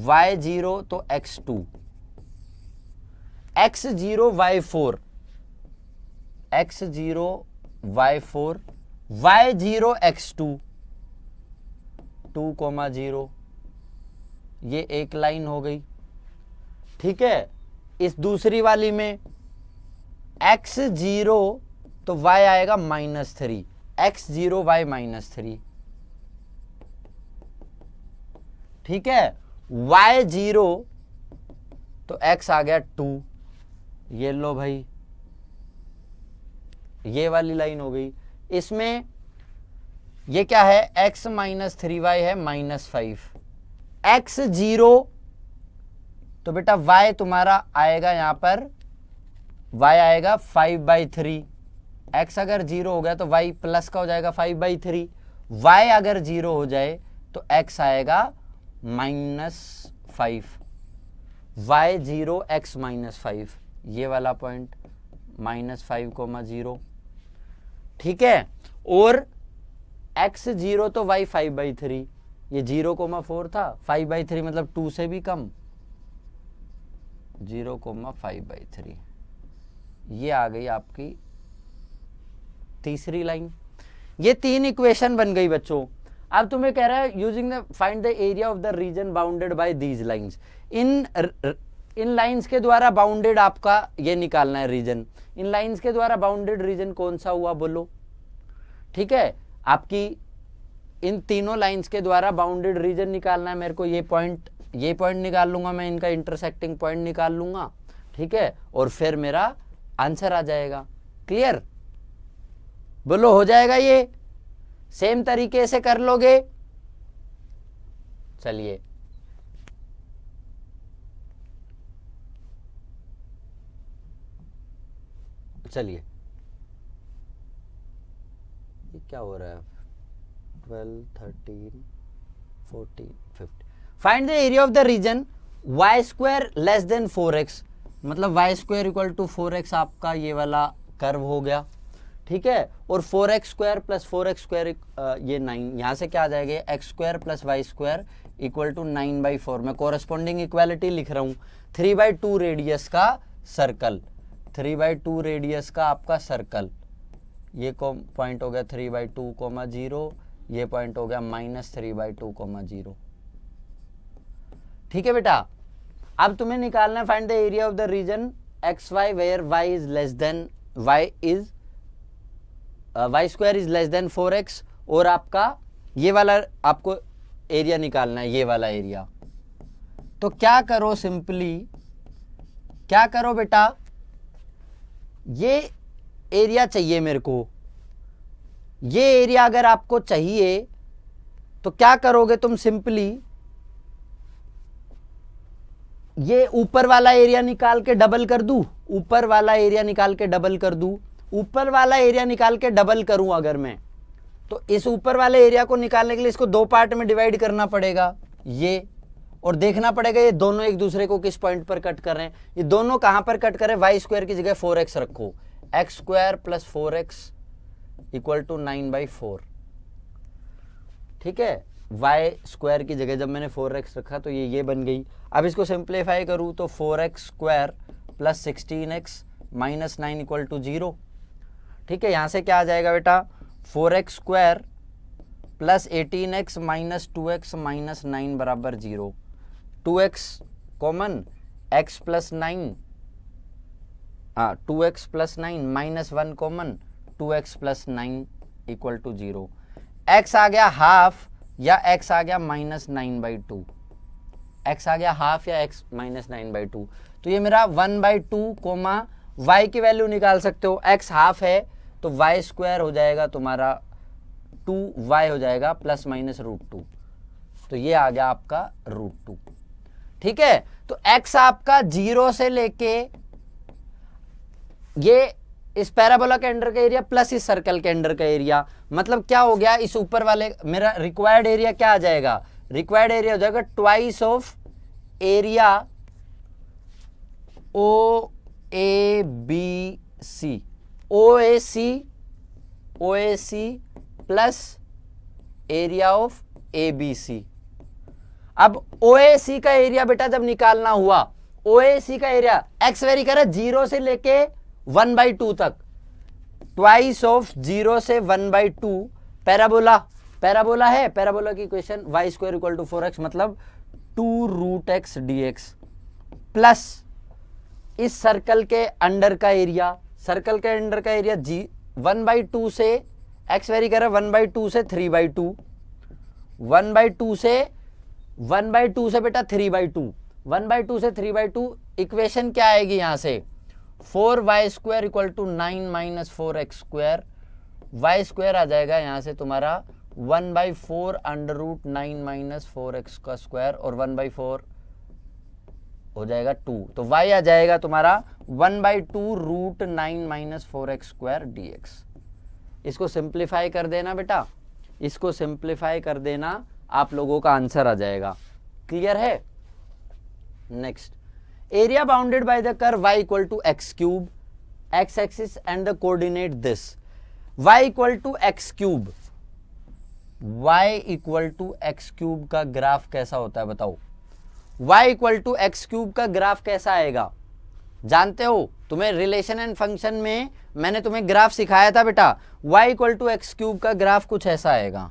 y0 तो x2, x0 y4, x0 y4, y0 x2, 2,0, ये एक लाइन हो गई। ठीक है, इस दूसरी वाली में x0 तो y आएगा -3, x0 y -3। ठीक है, y0 तो x आ गया 2, ये लो भाई, ये वाली लाइन हो गई। इसमें ये क्या है, x -3y है -5, x0 तो बेटा y तुम्हारा आएगा यहां पर, y आएगा 5/3, x अगर 0 हो गया तो y प्लस का हो जाएगा 5/3, y अगर 0 हो जाए तो x आएगा -5, y0 x -5, ये वाला पॉइंट -5,0। ठीक है, और x0 तो y 5/3, ये 0,4 था, 5/3 मतलब 2 से भी कम, 0,5/3, ये आ गई आपकी तीसरी लाइन। ये 3 इक्वेशन बन गई बच्चों। अब तुम्हें कह रहा है using the find the area of the reason bounded by these lines. In lines के द्वारा बाउंडेड आपका ये निकालना है रीजन। इन लाइंस के द्वारा बाउंडेड रीजन कौन सा हुआ बोलो। ठीक है, आपकी इन तीनों लाइंस के द्वारा बाउंडेड रीजन निकालना है मेरे को। ये पॉइंट निकाल लूंगा मैं, इनका इंटरसेक्टिंग पॉइंट निकाल लूंगा। ठीक है, और फिर मेरा आंसर आ जाएगा। क्लियर, बोलो हो जाएगा ये, सेम तरीके से कर लोगे। चलिए चलिए, ये क्या हो रहा है, 12, 13, 14, 15। Find the area of the region y² less than 4x, मतलब y² इक्वल टू 4x आपका ये वाला कर्व हो गया। ठीक है, और 4x² प्लस 4x² ये 9, यहां से क्या आ जाएगा, x² plus y² equal to 9/4। मैं कोरस्पॉन्डिंग इक्वालिटी लिख रहा हूं। 3/2 रेडियस का सर्कल, 3/2 रेडियस का आपका सर्कल, ये पॉइंट हो गया 3/2, 0, ये पॉइंट हो गया -3/2, 0। ठीक है बेटा, अब तुम्हें निकालना है find the area of the region xy where y is less than y² is less than 4x, और आपका ये वाला आपको एरिया निकालना है, ये वाला एरिया। तो क्या करो, सिंपली क्या करो बेटा, ये एरिया चाहिए मेरे को। ये एरिया अगर आपको चाहिए तो क्या करोगे तुम, सिंपली ये ऊपर वाला एरिया निकाल के डबल कर दूं, ऊपर वाला एरिया निकाल के डबल कर दूं, ऊपर वाला एरिया निकाल के डबल करूं अगर मैं, तो इस ऊपर वाले एरिया को निकालने के लिए इसको 2 पार्ट में डिवाइड करना पड़ेगा ये, और देखना पड़ेगा ये दोनों एक दूसरे को किस पॉइंट पर कट कर रहे हैं। ये दोनों कहां पर कट कर रहे हैं, y² की जगह 4x रखो, x² plus 4x equal to 9/4। ठीक है, y² की जगह जब मैंने 4x रखा तो ये बन गई। अब इसको सिंप्लीफाई करूं तो 4x² plus 16x minus 9 equal to 0। ठीक है, यहां से क्या आ जाएगा बेटा, 4x² plus 18x minus 2x minus 9 बराबर 0। 2x common, x plus 9, 2x plus 9 minus 1 common, 2x plus 9 equal to 0। x आ गया हाफ या x आ गया -9/2, x आ गया हाफ या x -9/2। तो ये मेरा 1/2, y की वैल्यू निकाल सकते हो। x हाफ है तो y² हो जाएगा तुम्हारा 2y हो जाएगा प्लस माइनस √2, तो ये आ गया आपका √2। ठीक है, तो x आपका 0 से लेके ये इस पैराबोला के अंडर का एरिया प्लस इस सर्कल के अंडर का एरिया, मतलब क्या हो गया, इस ऊपर वाले मेरा रिक्वायर्ड एरिया क्या आ जाएगा, रिक्वायर्ड एरिया हो जाएगा twice of area OABC, OAC plus area of ABC। अब OAC का एरिया बेटा जब निकालना हुआ, OAC का एरिया एक्स वेरी कर 0 से लेके 1/2 तक, ट्वाइस ऑफ 0 से 1/2 पैराबोला। पैराबोला है, पैराबोला की इक्वेशन y² = 4x, मतलब 2√x dx प्लस इस सर्कल के अंडर का एरिया, सर्कल के अंडर का एरिया 1/2 से एक्स वेरी कर 1/2 से 3/2, 1/2 से बेटा 3/2, 1/2 से 3/2। इक्वेशन क्या आएगी यहां से, 4y² = 9 - 4x², y² आ जाएगा यहां से तुम्हारा 1/4 √9 - 4x² और 1/4 हो जाएगा 2, तो y आ जाएगा तुम्हारा 1/2 √9 - 4x² dx। इसको सिंप्लीफाई कर देना बेटा, इसको सिंप्लीफाई कर देना, आप लोगों का आंसर आ जाएगा। क्लियर है? Next, area bounded by the curve y = x³ x axis and the coordinate this, y = x³, y = x³ का ग्राफ कैसा होता है बताओ? y = x³ का ग्राफ कैसा आएगा? जानते हो, तुम्हें रिलेशन एंड फंक्शन में मैंने तुम्हें ग्राफ सिखाया था बेटा। y = x³ का ग्राफ कुछ ऐसा आएगा,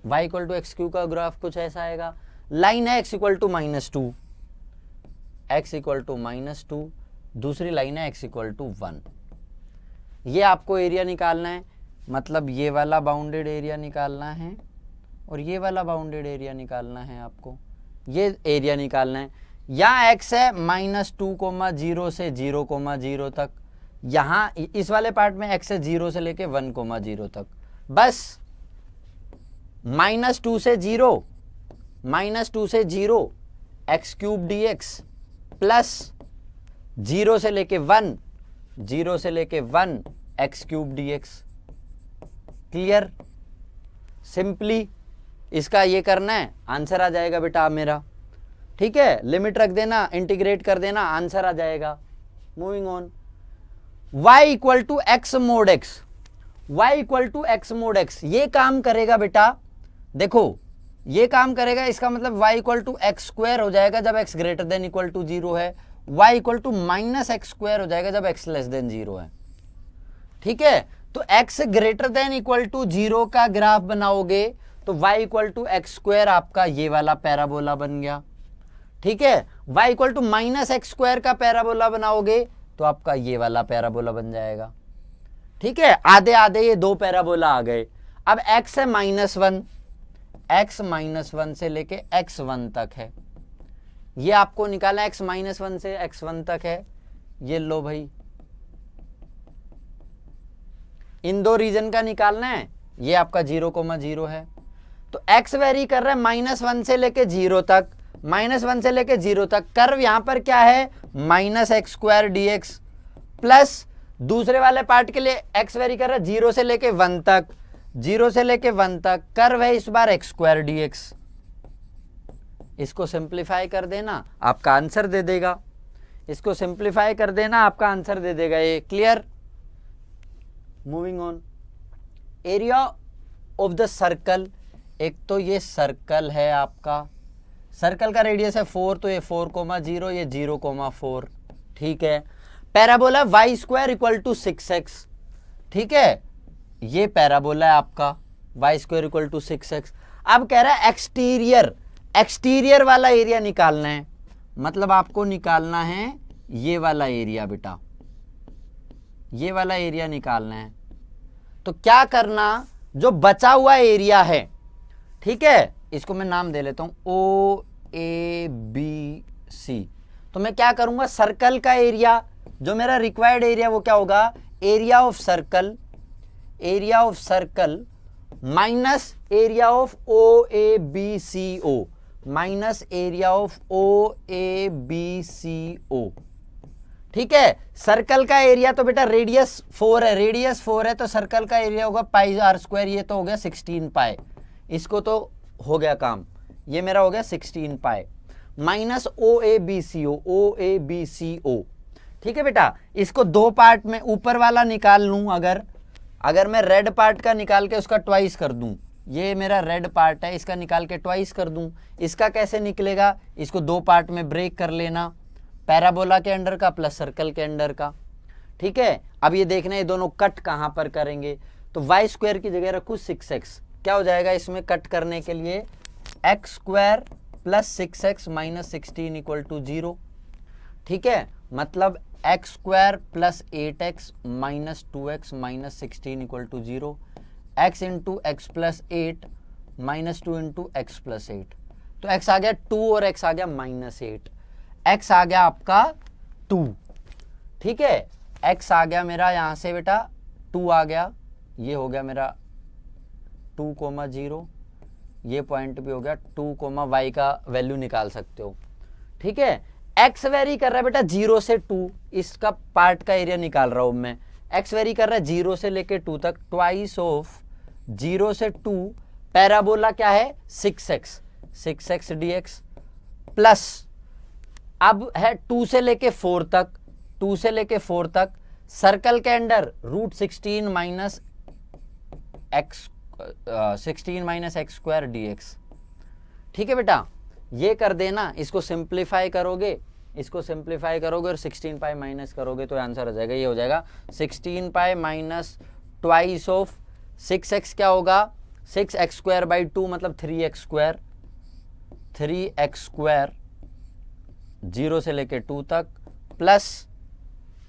y = x³ का ग्राफ कुछ ऐसा आएगा। लाइन है x = -2, x = -2, दूसरी लाइन है x = 1। ये आपको एरिया निकालना है, मतलब ये वाला बाउंडेड एरिया निकालना है और ये वाला बाउंडेड एरिया निकालना है आपको, ये एरिया निकालना है। यहाँ x है -2, 0 से 0, 0 तक, यहाँ इस वाले पार्ट में x है 0 से लेके 1, 0 तक। बस -2 से 0, x³ dx प्लस 0 से लेके 1, 0 से लेके 1 x³ dx। क्लियर? सिंपली इसका ये करना है, आंसर आ जाएगा बेटा मेरा। ठीक है, लिमिट रख देना, इंटीग्रेट कर देना, आंसर आ जाएगा। Moving on, y = x mod x, y = x mod x ये काम करेगा बेटा। देखो ये काम करेगा, इसका मतलब y = x² हो जाएगा जब x > 0 है, y = -x² हो जाएगा जब x < 0 है। ठीक है, तो x > 0 का ग्राफ बनाओगे तो y = x² आपका ये वाला पैराबोला बन गया। ठीक है, y = -x² का पैराबोला बनाओगे तो आपका ये वाला पैराबोला बन जाएगा। ठीक है, आधे आधे ये दो पैराबोला आ गए। अब x है -1, x -1 से लेके x1 तक है, ये आपको निकालना है। x -1 से x1 तक है, ये लो भाई, इन दो रीजन का निकालना है। ये आपका 0, 0 है, तो x वेरी कर रहा है -1 से लेके 0 तक, -1 से लेके 0 तक। कर्व यहां पर क्या है, -x² dx प्लस दूसरे वाले पार्ट के लिए x वेरी कर रहा है 0 से लेके 1 तक, 0 से लेके 1 तक। कर्व है इस बार x² dx। इसको सिंप्लीफाई कर देना, आपका आंसर दे देगा। इसको सिंप्लीफाई कर देना, आपका आंसर दे देगा ये। Clear? Moving on, area of the circle, एक तो ये सर्कल है आपका, सर्कल का रेडियस है 4, तो ये 4, 0, ये 0, 4। ठीक है, पैराबोला y² = 6x। ठीक है, ये पैराबोला है आपका, y² = 6x। अब कह रहा है एक्सटीरियर वाला एरिया निकालना है, मतलब आपको निकालना है ये वाला एरिया बेटा, ये वाला एरिया निकालना है। तो क्या करना, जो बचा हुआ एरिया है, ठीक है, इसको मैं नाम दे लेता हूं OABC। तो मैं क्या करूंगा, सर्कल का एरिया, जो मेरा रिक्वायर्ड एरिया वो क्या होगा, area of circle minus area of OABCO, minus area of OABCO। ठीक है, सर्कल का एरिया तो बेटा रेडियस 4 है, रेडियस 4 है, तो सर्कल का एरिया होगा πr², ये तो हो गया 16 पाई। इसको तो हो गया काम, ये मेरा हो गया 16 पाई माइनस OABCO। ठीक है बेटा, इसको दो पार्ट में ऊपर वाला निकाल लूं अगर, अगर मैं रेड पार्ट का निकाल के उसका ट्वाइस कर दूं, ये मेरा रेड पार्ट है, इसका निकाल के ट्वाइस कर दूं, इसका कैसे निकलेगा, इसको दो पार्ट में ब्रेक कर लेना, पैराबोला के अंडर का प्लस सर्कल के अंडर का। ठीक है, अब ये देखना ये दोनों कट कहां पर करेंगे, तो वाई स्क्वायर की जगह रखू 6x, क्या हो जाएगा इसमें कट करने के लिए, x square plus 6x minus 16 equal to 0। ठीक है, मतलब x square plus 8x minus 2x minus 16 equal to 0, x into x plus 8 minus 2 into x plus 8, तो x आ गया 2 और x आ गया माइनस 8, x आ गया आपका 2। ठीक है, x आ गया मेरा यहां से बेटा 2 आ गया, ये हो गया मेरा 2,0, ये पॉइंट भी हो गया 2, y का वैल्यू निकाल सकते हो। ठीक है, x वेरी कर रहा है बेटा 0 से 2, इसका पार्ट का एरिया निकाल रहा हूं मैं, x वेरी कर रहा है 0 से लेके 2 तक, ट्वाइस ऑफ 0 से 2, पैराबोला क्या है 6x dx, प्लस अब है 2 से लेके 4 तक, 2 से लेके 4 तक, सर्कल के under root 16 minus x square dx। ठीक है बेटा, ये कर देना, इसको सिंप्लीफाई करोगे, इसको सिंप्लीफाई करोगे और 16 पाई माइनस करोगे तो आंसर आ जाएगा, ये हो जाएगा 16 pi minus twice of 6x क्या होगा 6x स्क्वायर बाई 2 मतलब 3x स्क्वायर 0 से लेके 2 तक, प्लस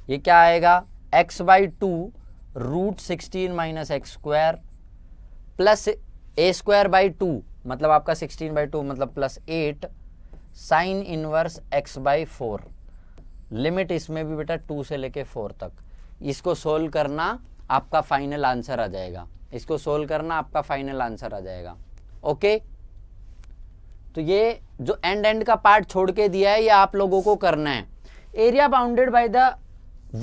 ये क्या आएगा x by 2 root 16 minus x square plus a square by 2 मतलब आपका 16 बाई 2 मतलब plus 8 sine inverse x by 4, limit इसमें भी बेटा 2 से लेके 4 तक। इसको सोल्व करना आपका फाइनल आंसर आ जाएगा, इसको सोल्व करना आपका फाइनल आंसर आ जाएगा। ओके, तो ये जो एंड का पार्ट छोड़ के दिया है ये आप लोगों को करना है। Area bounded by the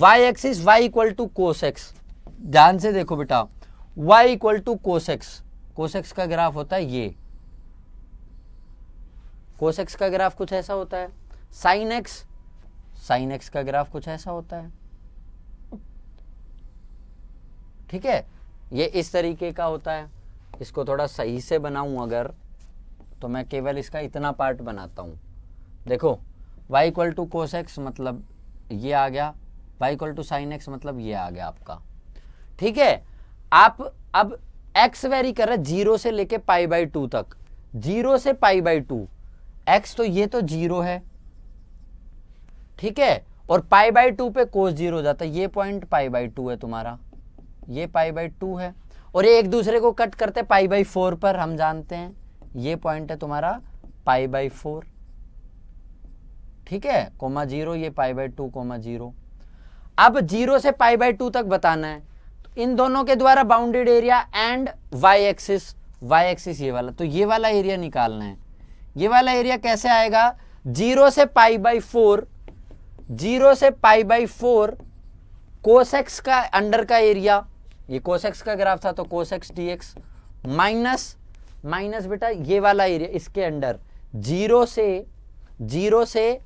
y axis y equal to cos x, ध्यान से देखो बेटा, y equal to cos x, cos x का ग्राफ होता है ये, कोस एक्स का ग्राफ कुछ ऐसा होता है, साइन एक्स का ग्राफ कुछ ऐसा होता है। ठीक है, ये इस तरीके का होता है। इसको थोड़ा सही से बनाऊं अगर तो मैं केवल इसका इतना पार्ट बनाता हूं, देखो y equal to cos x मतलब ये आ गया, y equal to sine x मतलब ये आ गया आपका। ठीक है, आप अब x वेरी कर रहे 0 से लेके पाई बाई 2 तक, 0 से पाई बाई 2, x तो ये तो 0 है। ठीक है, और पाई बाई 2 पे कोस 0 हो जाता है, ये पॉइंट पाई बाई 2 है तुम्हारा, ये पाई बाई 2 है, और ये एक दूसरे को कट करते पाई बाई 4 पर, हम जानते हैं ये पॉइंट है तुम्हारा पाई बाई 4। ठीक है, कोमा 0, ये पाई बाई 2 कोमा 0। अब 0 से पाई बाई 2 तक बताना है, तो इन दोनों के द्वारा bounded area and y axis ये वाला, तो ये वाला एरिया निकालना है। ये वाला एरिया कैसे आएगा, 0 से पाई बाई 4, 0 से पाई बाई 4 कोस एक्स का अंडर का एरिया, ये कोस एक्स का ग्राफ था तो कोस एक्स dx, माइनस बेटा ये वाला एरिया इसके अंडर 0 से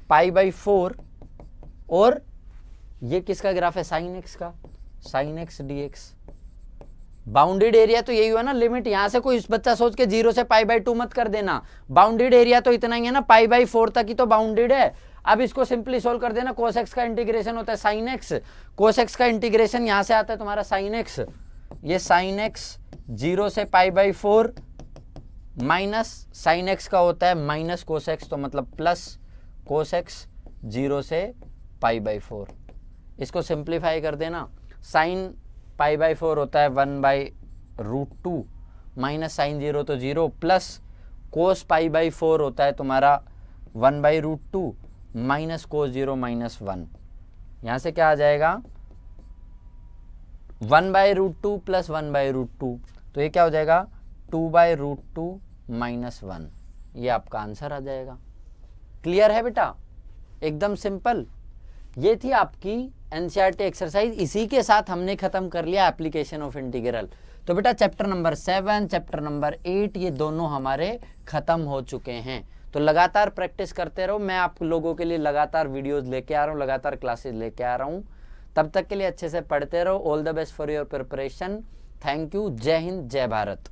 पाई बाई 4, और ये किसका ग्राफ है साइन एक्स का, sine x dx। Bounded area तो यही हुआ ना, लिमिट यहां से कोई बच्चा सोच के 0 से पाई बाई 2 मत कर देना, बाउंडेड एरिया तो इतना ही है ना, पाई बाई 4 तक ही तो बाउंडेड है। अब इसको सिंपली सोल्व कर देना, कोस एक्स का इंटीग्रेशन होता है साइन एक्स, कोस एक्स का इंटीग्रेशन यहां से आता है तुम्हारा साइन एक्स, ये साइन एक्स 0 से pi by 4 minus sign x का होता है माइनस कोस एक्स, तो मतलब प्लस कोस एक्स 0 से पाई बाई 4। इसको सिंप्लीफाई कर देना, साइन पाई बाई 4 होता है 1 बाई रूट 2 माइनस साइन 0 तो 0 प्लस कोस पाई बाई 4 होता है तुम्हारा 1 by root 2 minus cos 0 minus 1। यहां से क्या आ जाएगा 1 by root 2 plus 1 by root 2, तो ये क्या हो जाएगा 2 बाई रूट 2 माइनस 1, ये आपका आंसर आ जाएगा। क्लियर है बेटा, एकदम सिंपल। ये थी आपकी एनसीईआरटी एक्सरसाइज, इसी के साथ हमने खत्म कर लिया एप्लीकेशन ऑफ इंटीग्रल। तो बेटा चैप्टर नंबर 7, चैप्टर नंबर 8 ये दोनों हमारे खत्म हो चुके हैं। तो लगातार प्रैक्टिस करते रहो, मैं आप लोगों के लिए लगातार वीडियोस लेके आ रहा हूँ, लगातार क्लासेस लेके आ रहा हूँ, तब तक के लिए अच्छे से पढ़ते रहो। All the best for your preparation. Thank you. जय हिंद, जय भारत।